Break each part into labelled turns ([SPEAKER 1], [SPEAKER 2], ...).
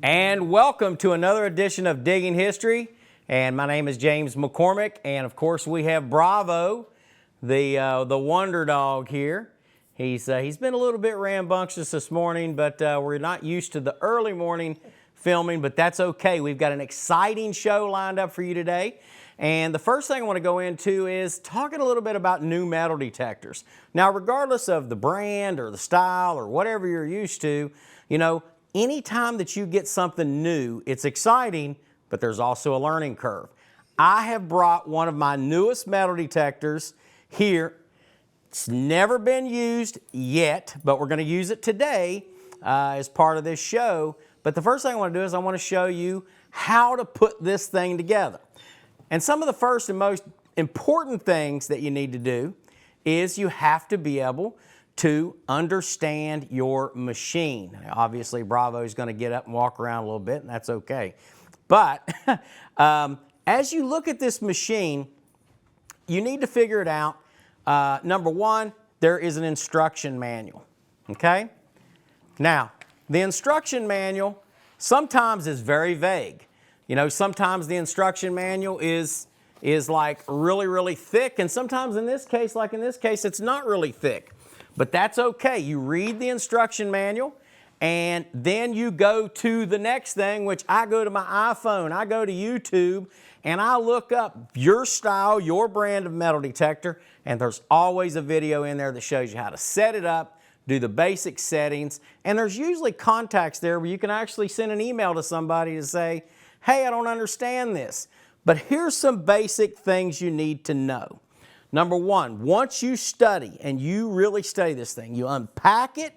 [SPEAKER 1] And welcome to another edition of Digging History. And my name is James McCormick, and of course we have Bravo, the wonder dog here. He's been a little bit rambunctious this morning, but we're not used to the early morning filming, but that's okay. We've got an exciting show lined up for you today. And the first thing I want to go into is talking a little bit about new metal detectors. Now, regardless of the brand or the style or whatever you're used to, you know, anytime that you get something new, it's exciting, but there's also a learning curve. I have brought one of my newest metal detectors here. It's never been used yet, but we're going to use it today as part of this show. But the first thing I want to do is I want to show you how to put this thing together. And some of the first and most important things that you need to do is you have to be able to understand your machine. Now, obviously, Bravo is going to get up and walk around a little bit, and that's okay. But as you look at this machine, you need to figure it out. Number one, there is an instruction manual, okay? Now, the instruction manual sometimes is very vague. You know, sometimes the instruction manual is like really, really thick, and sometimes in this case, like in this case, it's not really thick. But that's okay. You read the instruction manual, and then you go to the next thing, which I go to my iPhone, I go to YouTube, and I look up your style, your brand of metal detector, and there's always a video in there that shows you how to set it up, do the basic settings, and there's usually contacts there where you can actually send an email to somebody to say, hey, I don't understand this. But here's some basic things you need to know. Number one, once you study, and you really study this thing, you unpack it,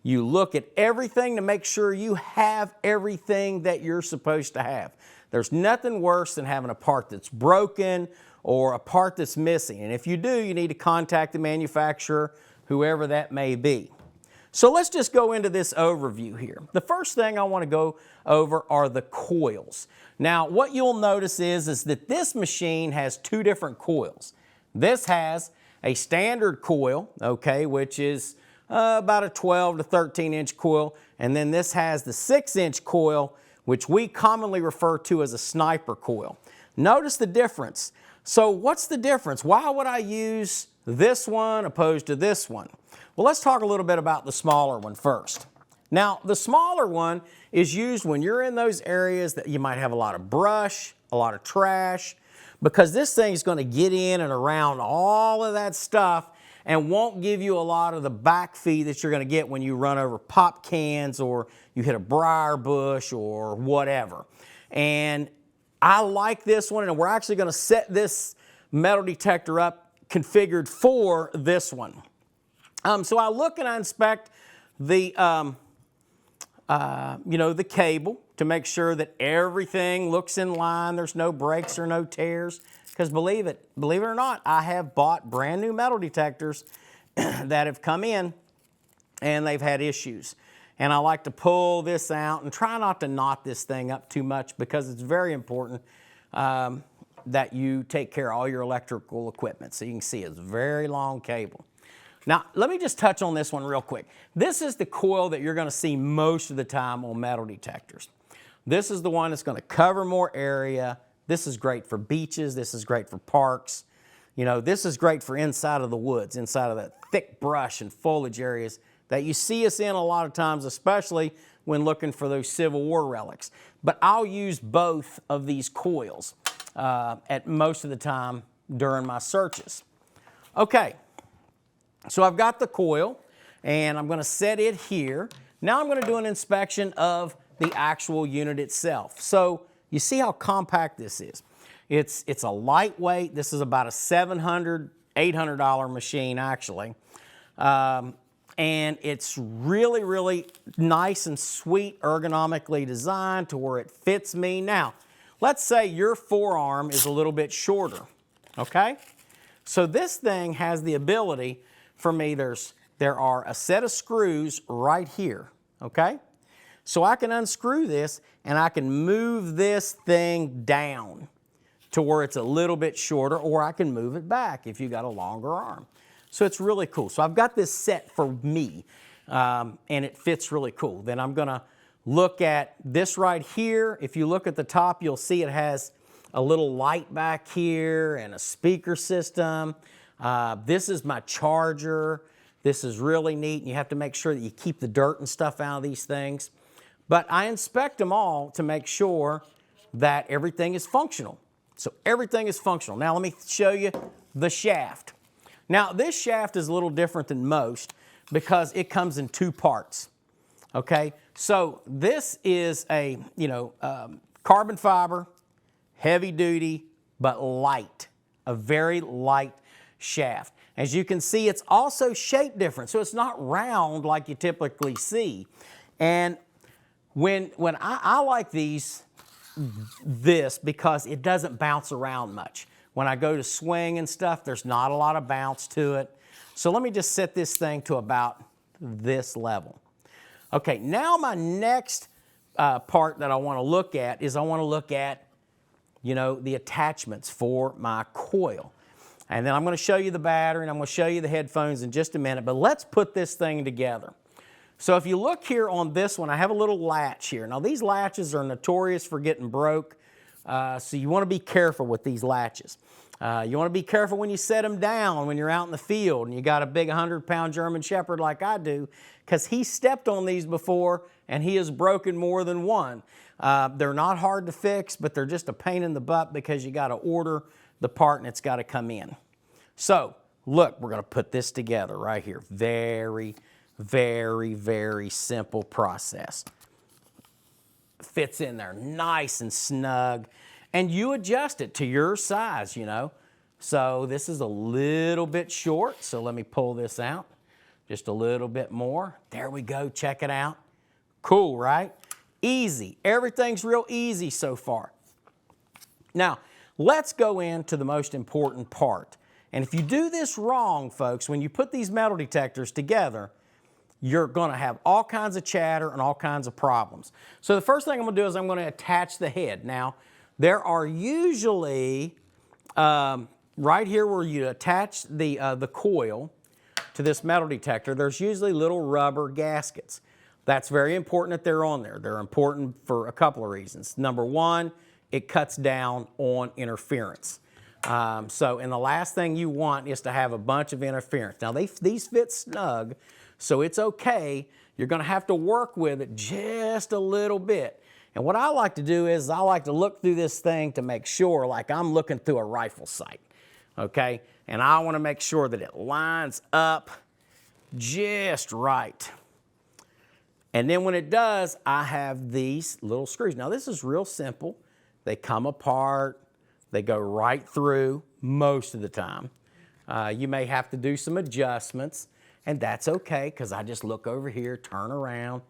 [SPEAKER 1] you look at everything to make sure you have everything that you're supposed to have. There's nothing worse than having a part that's broken or a part that's missing. And if you do, you need to contact the manufacturer, whoever that may be. So let's just go into this overview here. The first thing I want to go over are the coils. Now, what you'll notice is that this machine has two different coils. This has a standard coil, okay, which is about a 12 to 13 inch coil, and then this has the 6-inch coil, which we commonly refer to as a sniper coil. Notice the difference. So what's the difference? Why would I use this one opposed to this one? Well, let's talk a little bit about the smaller one first. Now, the smaller one is used when you're in those areas that you might have a lot of brush, a lot of trash, because this thing is going to get in and around all of that stuff and won't give you a lot of the back feed that you're going to get when you run over pop cans or you hit a briar bush or whatever. And I like this one, and we're actually going to set this metal detector up configured for this one. So I look and I inspect the, the cable to make sure that everything looks in line, there's no breaks or no tears. Because believe it or not, I have bought brand new metal detectors that have come in and they've had issues. And I like to pull this out and try not to knot this thing up too much because it's very important that you take care of all your electrical equipment. So you can see it's a very long cable. Now, let me just touch on this one real quick. This is the coil that you're going to see most of the time on metal detectors. This is the one that's going to cover more area. This is great for beaches. This is great for parks. You know, this is great for inside of the woods, inside of that thick brush and foliage areas that you see us in a lot of times, especially when looking for those Civil War relics. But I'll use both of these coils at most of the time during my searches. Okay. So I've got the coil, and I'm going to set it here. Now I'm going to do an inspection of the actual unit itself. So you see how compact this is. It's a lightweight. This is about a $700, $800 machine actually. And it's really, really nice and sweet, ergonomically designed to where it fits me. Now, let's say your forearm is a little bit shorter, okay? So this thing has the ability for me, there are a set of screws right here, okay? So I can unscrew this and I can move this thing down to where it's a little bit shorter, or I can move it back if you got a longer arm. So it's really cool. So I've got this set for me, and it fits really cool. Then I'm gonna Look at this right here. If you look at the top, you'll see it has a little light back here and a speaker system. This is my charger. This is really neat, and you have to make sure that you keep the dirt and stuff out of these things. But I inspect them all to make sure that everything is functional. So everything is functional. Now let me show you the shaft. Now this shaft is a little different than most because it comes in two parts. Okay, so this is a carbon fiber, heavy duty, but light, a very light shaft. As you can see, it's also shaped different, so it's not round like you typically see. And when I like this because it doesn't bounce around much. When I go to swing and stuff, there's not a lot of bounce to it. So let me just set this thing to about this level. Okay, now my next part that I want to look at is I want to look at, the attachments for my coil. And then I'm going to show you the battery and I'm going to show you the headphones in just a minute, but let's put this thing together. So if you look here on this one, I have a little latch here. Now these latches are notorious for getting broke, so you want to be careful with these latches. You want to be careful when you set them down when you're out in the field and you got a big 100-pound German Shepherd like I do, because he stepped on these before and he has broken more than one. They're not hard to fix, but they're just a pain in the butt because you got to order the part and it's got to come in. So look, we're going to put this together right here. Very, very, very simple process. Fits in there nice and snug, and you adjust it to your size, So this is a little bit short, so let me pull this out just a little bit more. There we go, check it out. Cool, right? Easy. Everything's real easy so far. Now, let's go into the most important part. And if you do this wrong, folks, when you put these metal detectors together, you're going to have all kinds of chatter and all kinds of problems. So the first thing I'm going to do is I'm going to attach the head. Now, there are usually, right here where you attach the coil to this metal detector, there's usually little rubber gaskets. That's very important that they're on there. They're important for a couple of reasons. Number one, it cuts down on interference. And the last thing you want is to have a bunch of interference. Now, these fit snug, so it's okay. You're going to have to work with it just a little bit. And what I like to do is I like to look through this thing to make sure, like I'm looking through a rifle sight, okay? And I want to make sure that it lines up just right. And then when it does, I have these little screws. Now, this is real simple. They come apart. They go right through most of the time. You may have to do some adjustments, and that's okay because I just look over here, turn around,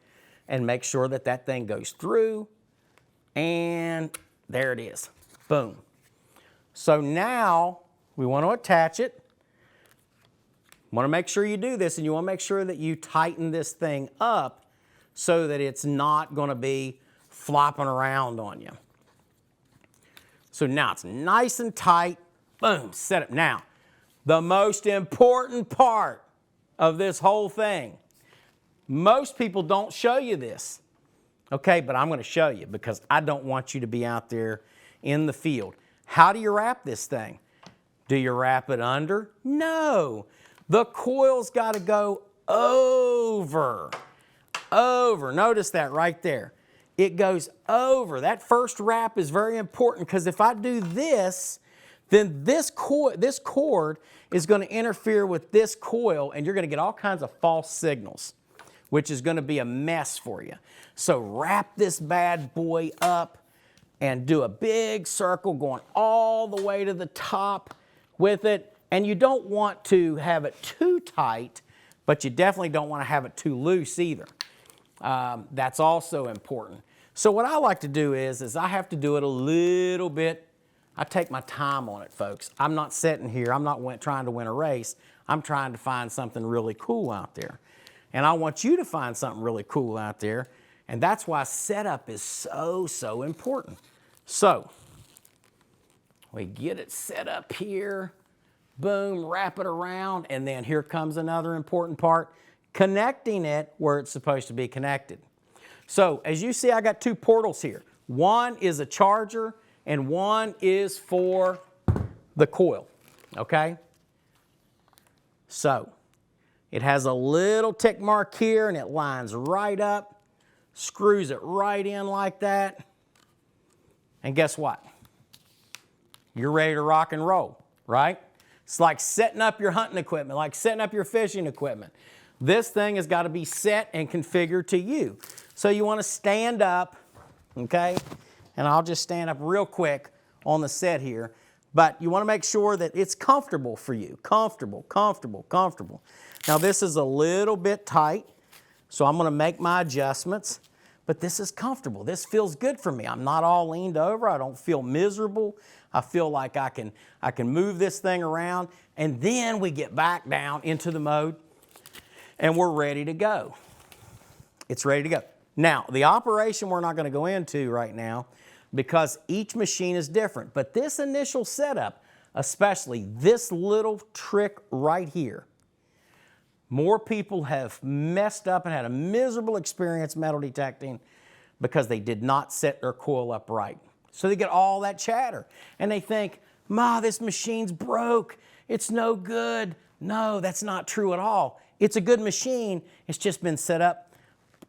[SPEAKER 1] and make sure that that thing goes through, and there it is. Boom. So now we want to attach it. You want to make sure you do this, and you want to make sure that you tighten this thing up so that it's not going to be flopping around on you. So now it's nice and tight. Boom, set it. Now, the most important part of this whole thing, most people don't show you this, okay? But I'm going to show you because I don't want you to be out there in the field. How do you wrap this thing? Do you wrap it under? No. The coil's got to go over. Notice that right there. It goes over. That first wrap is very important because if I do this, then this cord is going to interfere with this coil and you're going to get all kinds of false signals, which is going to be a mess for you. So wrap this bad boy up and do a big circle going all the way to the top with it. And you don't want to have it too tight, but you definitely don't want to have it too loose either. That's also important. So what I like to do is I have to do it a little bit. I take my time on it, folks. I'm not sitting here. I'm not trying to win a race. I'm trying to find something really cool out there. And I want you to find something really cool out there. And that's why setup is so important. So we get it set up here. Boom, wrap it around. And then here comes another important part, connecting it where it's supposed to be connected. So as you see, I got two portals here. One is a charger and one is for the coil, okay? So it has a little tick mark here and it lines right up, screws it right in like that. And guess what? You're ready to rock and roll, right? It's like setting up your hunting equipment, like setting up your fishing equipment. This thing has got to be set and configured to you. So you want to stand up, okay? And I'll just stand up real quick on the set here. But you want to make sure that it's comfortable for you. Comfortable, comfortable, comfortable. Now this is a little bit tight, so I'm going to make my adjustments. But this is comfortable. This feels good for me. I'm not all leaned over. I don't feel miserable. I feel like I can move this thing around. And then we get back down into the mode and we're ready to go. It's ready to go. Now, the operation we're not going to go into right now because each machine is different. But this initial setup, especially this little trick right here, more people have messed up and had a miserable experience metal detecting because they did not set their coil up right. So they get all that chatter and they think, Ma, this machine's broke. It's no good. No, that's not true at all. It's a good machine. It's just been set up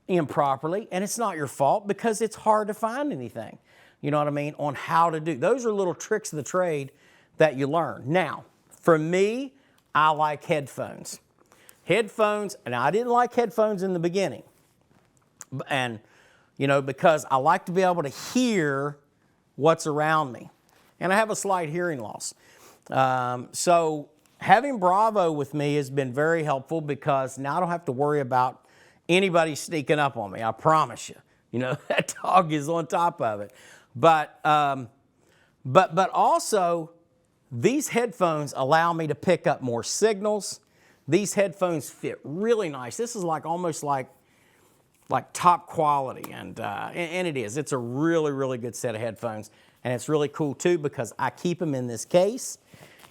[SPEAKER 1] improperly and it's not your fault because it's hard to find anything. You know what I mean? On how to do. Those are little tricks of the trade that you learn. Now, for me, I like headphones. Headphones, and I didn't like headphones in the beginning. And, you know, because I like to be able to hear what's around me. And I have a slight hearing loss. So having Bravo with me has been very helpful because now I don't have to worry about anybody sneaking up on me. I promise you. You know, that dog is on top of it. But also, these headphones allow me to pick up more signals. These headphones fit really nice. This is like almost like top quality, and it is. It's a really, really good set of headphones, and it's really cool too because I keep them in this case,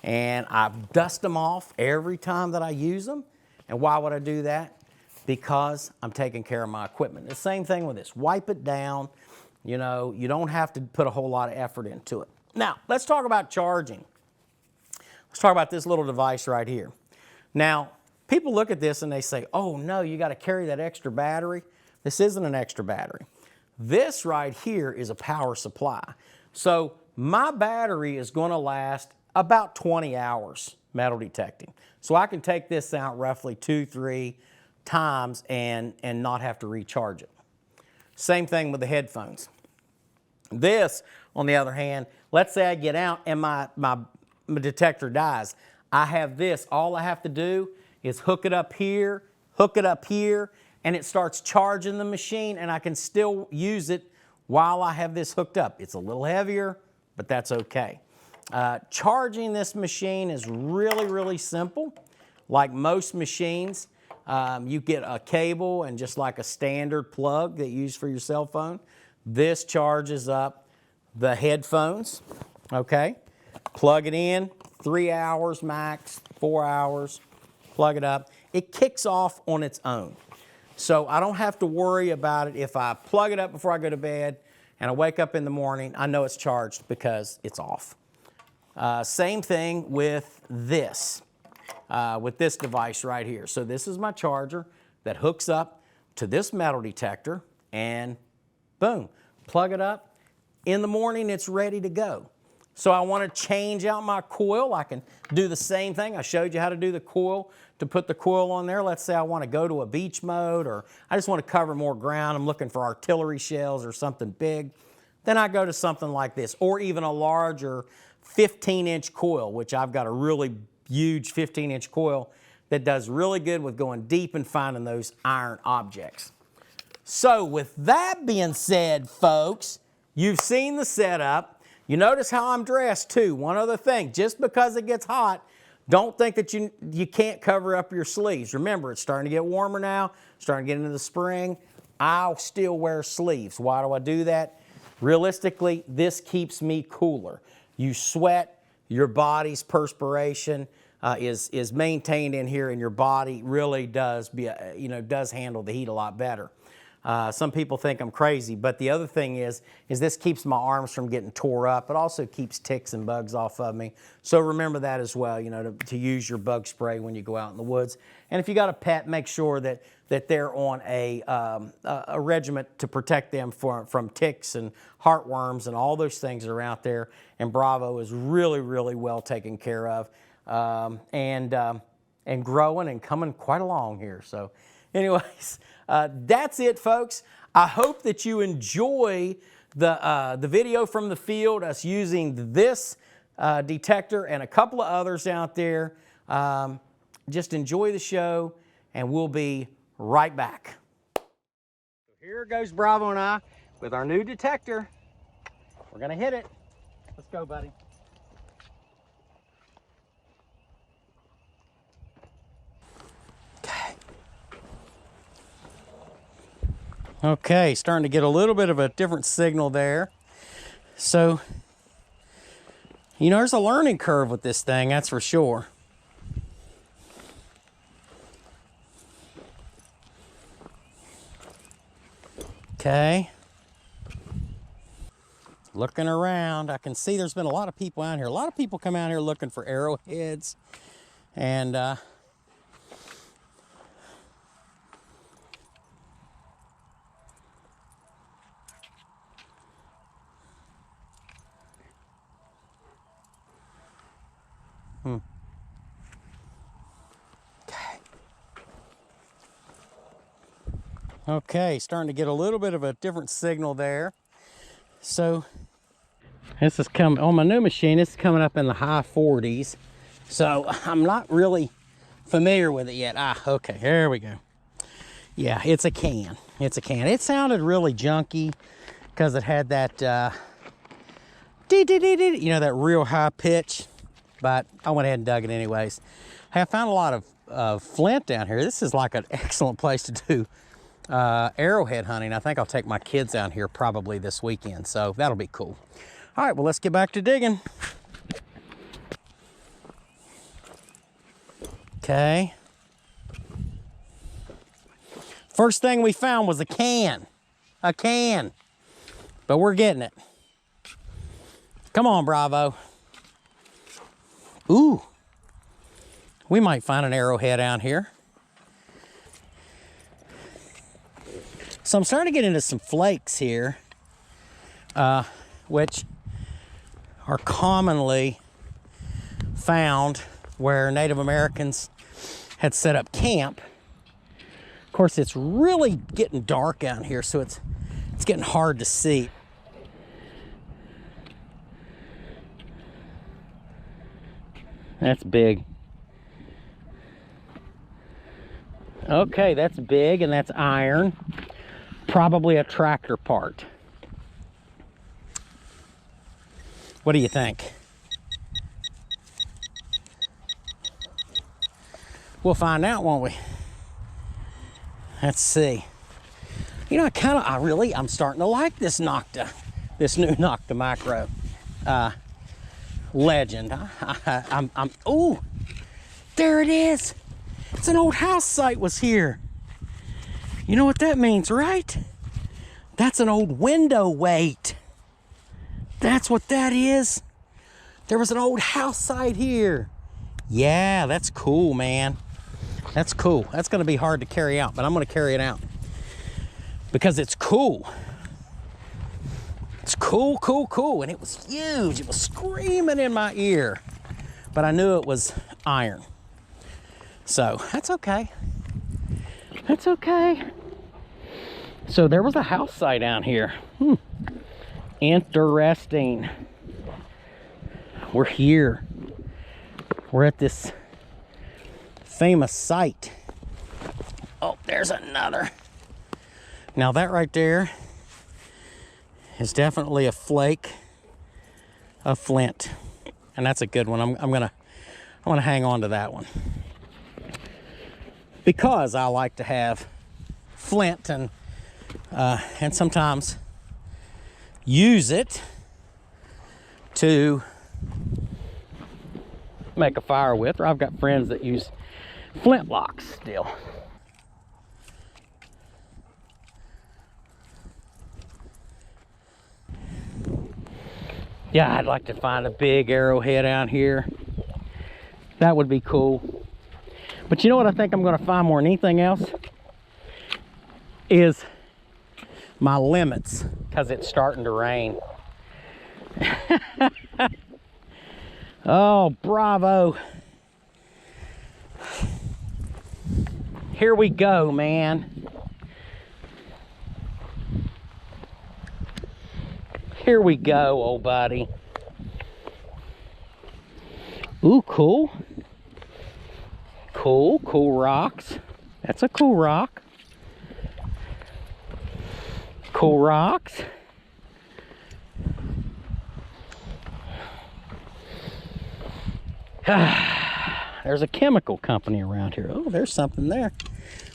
[SPEAKER 1] and I dust them off every time that I use them. And why would I do that? Because I'm taking care of my equipment. The same thing with this. Wipe it down. You know, you don't have to put a whole lot of effort into it. Now, let's talk about charging. Let's talk about this little device right here. Now, people look at this and they say, oh no, you got to carry that extra battery. This isn't an extra battery. This right here is a power supply. So my battery is going to last about 20 hours metal detecting. So I can take this out roughly 2-3 times and not have to recharge it. Same thing with the headphones. This, on the other hand, let's say I get out and my detector dies. I have this. All I have to do is hook it up here, and it starts charging the machine, and I can still use it while I have this hooked up. It's a little heavier, but that's okay. Charging this machine is really, really simple. Like most machines, you get a cable and just like a standard plug that you use for your cell phone. This charges up the headphones, okay? Plug it in, 3 hours max, 4 hours, plug it up. It kicks off on its own. So I don't have to worry about it. If I plug it up before I go to bed and I wake up in the morning, I know it's charged because it's off. Same thing with this device right here. So this is my charger that hooks up to this metal detector and boom, plug it up. In the morning, it's ready to go. So I want to change out my coil. I can do the same thing. I showed you how to do the coil, to put the coil on there. Let's say I want to go to a beach mode or I just want to cover more ground. I'm looking for artillery shells or something big. Then I go to something like this or even a larger 15-inch coil, which I've got a really huge 15-inch coil that does really good with going deep and finding those iron objects. So with that being said, folks, you've seen the setup. You notice how I'm dressed too. One other thing, just because it gets hot, don't think that you can't cover up your sleeves. Remember, it's starting to get warmer now, starting to get into the spring. I'll still wear sleeves. Why do I do that? Realistically, this keeps me cooler. You sweat, your body's perspiration is maintained in here, and your body really does handle the heat a lot better. Some people think I'm crazy, but the other thing is this keeps my arms from getting tore up. It also keeps ticks and bugs off of me. So remember that as well, you know, to use your bug spray when you go out in the woods. And if you got a pet, make sure that they're on a regiment to protect them from ticks and heartworms and all those things that are out there. And Bravo is really, really well taken care of, and growing and coming quite along here. So anyways, that's it, folks. I hope that you enjoy the video from the field, us using this detector and a couple of others out there. Just enjoy the show, and we'll be right back. So here goes Bravo and I with our new detector. We're gonna hit it. Let's go, buddy. Okay, starting to get a little bit of a different signal there. So, you know, there's a learning curve with this thing, that's for sure. Okay. Looking around, I can see there's been a lot of people out here. A lot of people come out here looking for arrowheads, and Okay, starting to get a little bit of a different signal there. So this is coming on my new machine. It's coming up in the high 40s. So I'm not really familiar with it yet. Okay, there we go. Yeah, it's a can. It's a can. It sounded really junky because it had that, you know, that real high pitch. But I went ahead and dug it anyways. I found a lot of flint down here. This is like an excellent place to do arrowhead hunting. I think I'll take my kids out here probably this weekend, so that'll be cool. All right, well, let's get back to digging. Okay. First thing we found was a can. A can. But we're getting it. Come on, Bravo. Ooh. We might find an arrowhead out here. So I'm starting to get into some flakes here, which are commonly found where Native Americans had set up camp. Of course, it's really getting dark out here, so it's getting hard to see. That's big. Okay, that's big, and that's iron. Probably a tractor part. What do you think? We'll find out, won't we? Let's see. You know, I'm starting to like this Nocta, this new Nocta Micro Legend. Ooh, there it is. It's an old house site was here. You know what that means, right? That's an old window weight. That's what that is. There was an old house site here. Yeah, that's cool, man. That's cool. That's gonna be hard to carry out, but I'm gonna carry it out because it's cool. It's cool, cool, cool. And it was huge. It was screaming in my ear, but I knew it was iron. So that's okay. That's okay. So there was a house site down here. Interesting. We're here. We're at this famous site. Oh, there's another. Now that right there is definitely a flake of flint, and that's a good one. I'm gonna hang on to that one because I like to have flint and sometimes use it to make a fire with, or I've got friends that use flintlocks still. Yeah, I'd like to find a big arrowhead out here. That would be cool. But you know what I think I'm going to find more than anything else? Is my limits, because it's starting to rain. Oh, bravo. Here we go, man. Here we go, old buddy. Ooh, cool. Cool rocks. That's a cool rock. Cool rocks. There's a chemical company around here. Oh, there's something there.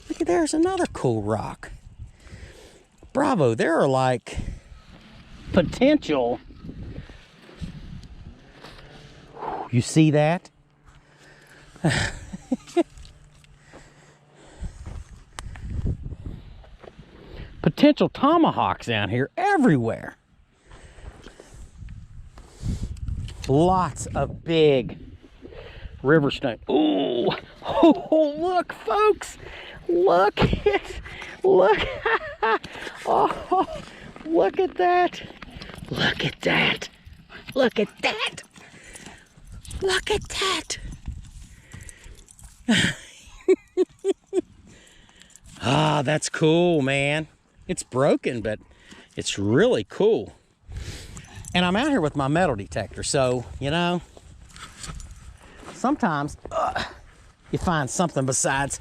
[SPEAKER 1] Look at, there's another cool rock. Bravo, there are like potential. You see that? Potential tomahawks down here everywhere. Lots of big river stone. Ooh, oh, look, folks. Look at, look. Oh, look at that. Look at that. Look at that. Look at that. Ah, that's cool, man. It's broken, but it's really cool. And I'm out here with my metal detector, so, you know, sometimes you find something besides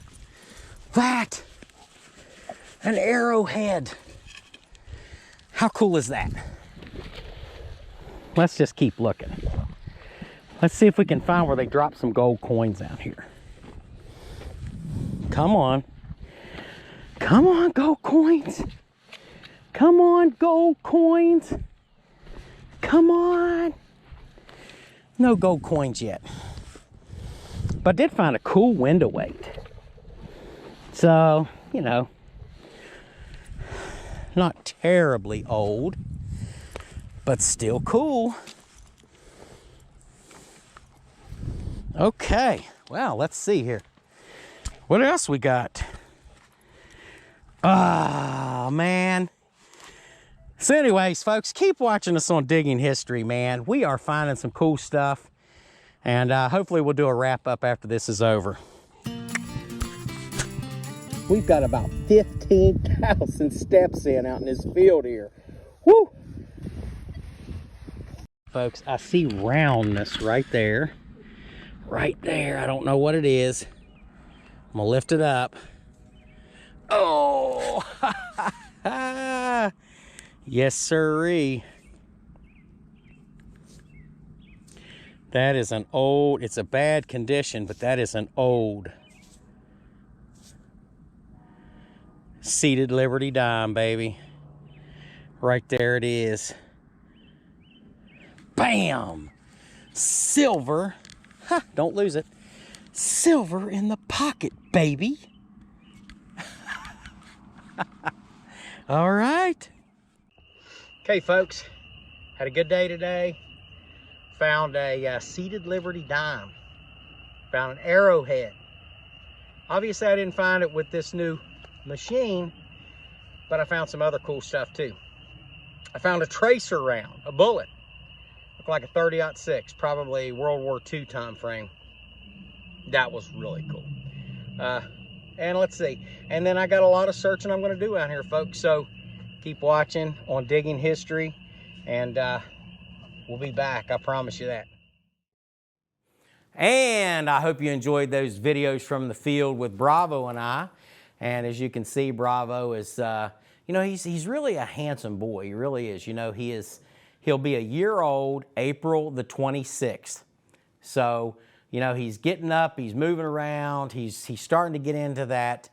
[SPEAKER 1] that. An arrowhead. How cool is that? Let's just keep looking. Let's see if we can find where they drop some gold coins out here. Come on. Come on, gold coins. Come on, gold coins. Come on. No gold coins yet. But I did find a cool window weight. So, you know, not terribly old, but still cool. Okay, well, let's see here. What else we got? Oh, man. So anyways, folks, keep watching us on Digging History, man. We are finding some cool stuff. And hopefully we'll do a wrap up after this is over. We've got about 15,000 steps in out in this field here. Woo! Folks, I see roundness right there. Right there. I don't know what it is. I'm gonna lift it up. Oh! Yes, sirree. That is an old, it's a bad condition, but that is an old seated Liberty dime, baby. Right there it is. Bam! Silver. Ha, don't lose it. Silver in the pocket, baby. All right. Okay, folks. Had a good day today. Found a seated Liberty dime. Found an arrowhead. Obviously, I didn't find it with this new machine, but I found some other cool stuff too. I found a tracer round, a bullet. Looked like a 30-06, probably World War II time frame. That was really cool. And let's see. And then I got a lot of searching I'm going to do out here, folks. So keep watching on Digging History, and we'll be back. I promise you that. And I hope you enjoyed those videos from the field with Bravo and I. And as you can see, Bravo is, you know, he's really a handsome boy. He really is. You know, he'll be a year old April the 26th. So, you know, he's getting up, he's moving around, he's starting to get into that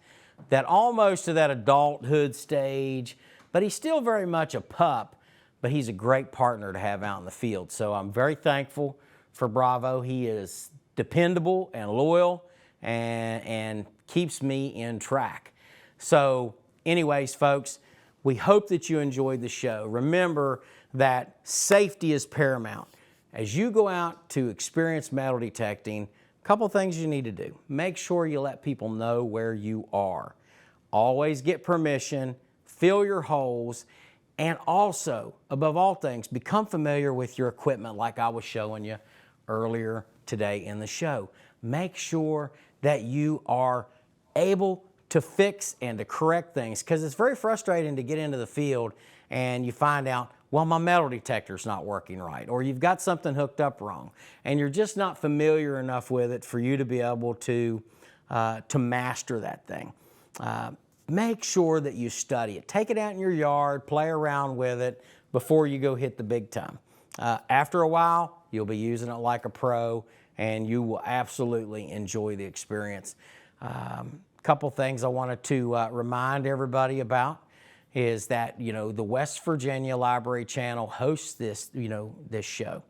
[SPEAKER 1] almost to that adulthood stage, but he's still very much a pup, but he's a great partner to have out in the field. So I'm very thankful for Bravo. He is dependable and loyal and keeps me in track. So anyways, folks, we hope that you enjoyed the show. Remember that safety is paramount. As you go out to experience metal detecting, a couple things you need to do. Make sure you let people know where you are. Always get permission, fill your holes, and also, above all things, become familiar with your equipment like I was showing you earlier today in the show. Make sure that you are able to fix and to correct things, because it's very frustrating to get into the field and you find out, well, my metal detector's not working right, or you've got something hooked up wrong, and you're just not familiar enough with it for you to be able to master that thing. Make sure that you study it. Take it out in your yard, play around with it before you go hit the big time. After a while, you'll be using it like a pro, and you will absolutely enjoy the experience. Couple things I wanted to remind everybody about is that, the West Virginia Library Channel hosts this, this show.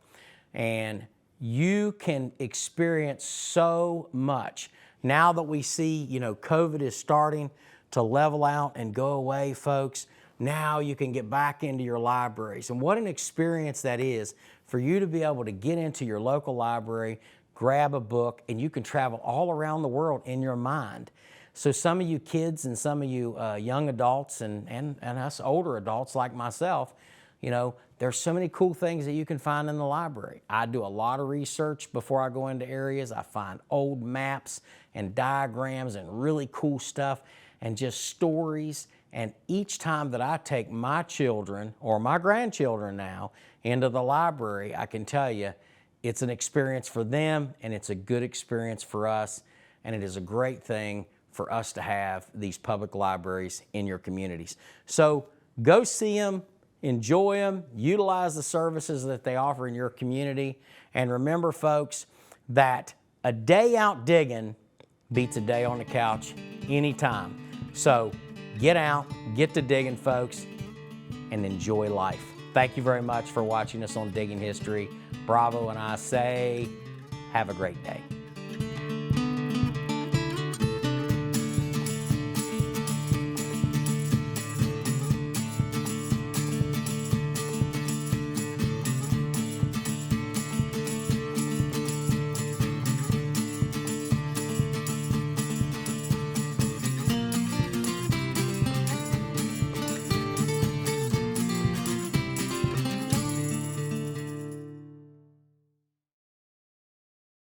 [SPEAKER 1] And you can experience so much. Now that we see, COVID is starting to level out and go away, folks, now you can get back into your libraries. And what an experience that is for you to be able to get into your local library, grab a book, and you can travel all around the world in your mind. So some of you kids and some of you young adults and us older adults like myself, there's so many cool things that you can find in the library. I do a lot of research before I go into areas. I find old maps and diagrams and really cool stuff and just stories. And each time that I take my children or my grandchildren now into the library, I can tell you it's an experience for them and it's a good experience for us. And it is a great thing for us to have these public libraries in your communities. So go see them, enjoy them, utilize the services that they offer in your community. And remember, folks, that a day out digging beats a day on the couch anytime. So get out, get to digging, folks, and enjoy life. Thank you very much for watching us on Digging History. Bravo, and I say, have a great day.